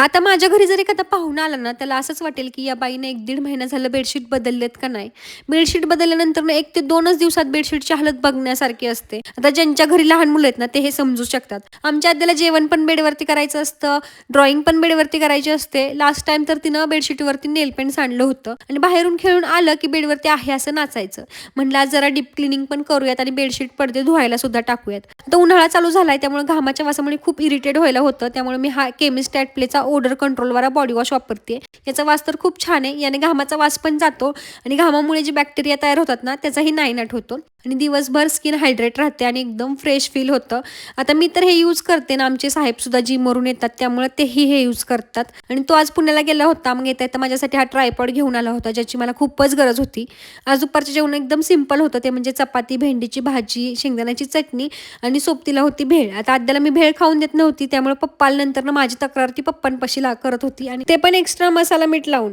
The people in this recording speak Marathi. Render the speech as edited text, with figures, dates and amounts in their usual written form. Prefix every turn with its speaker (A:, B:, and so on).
A: आता माझ्या घरी जर एखादा पाहुणा आला ना, त्याला असंच वाटेल, की या बाईने 1-1.5 महिना झालं बेडशीट बदललेत का नाही? बेडशीट बदलल्यानंतर ना 1 ते 2च दिवसात बेडशीटची हालत बघण्यासारखी असते. आता ज्यांच्या घरी लहान मुलं आहेत ना, ते हे समजू शकतात. आमच्या आत्याला जेवण पण बेडवरती करायचं असतं, ड्रॉइंग पण बेडवरती करायची असते. लास्ट टाईम तर तिनं बेडशीटवरती नेल पेंट सांडलं होतं आणि बाहेरून खेळून आलं, की बेडवरती आहे असं नाचायचं. म्हटलं आज जरा डीप क्लिनिंग पण करूयात आणि बेडशीट पडदे धुवायला सुद्धा टाकूयात. आता उन्हाळा चालू झालाय त्यामुळे घामाच्या वासामुळे खूप इरिटेट व्हायला होतं. त्यामुळे मी हा केमिस्ट ॲट प्लेचा ओडर कंट्रोलवाला बॉडी वॉश वापरते. याचा वास तर खूप छान आहे. याने घामाचा वास पण जातो आणि घामामुळे जे बॅक्टेरिया तयार होतात ना, त्याचाही नायनाट होतो आणि दिवसभर स्किन हायड्रेट राहते आणि एकदम फ्रेश फील होतं. आता मी तर हे यूज करते ना, आमचे साहेबसुद्धा जिमवरून येतात त्यामुळे तेही हे यूज करतात आणि तो आज पुण्याला गेला होता. मग येता-येता माझ्यासाठी हा ट्रायपॉड घेऊन आला होता, ज्याची मला खूपच गरज होती. आज दुपारचं जेवण एकदम सिंपल होतं. ते म्हणजे चपाती, भेंडीची भाजी, शेंगदाण्याची चटणी आणि सोबतीला होती भेळ. आता आद्याला मी भेळ खाऊन देत नव्हती, त्यामुळे पप्पा आल्यानंतर माझी तक्रार ती पप्पांपाशी करत होती आणि ते पण एक्स्ट्रा मसाला मीठ लावून.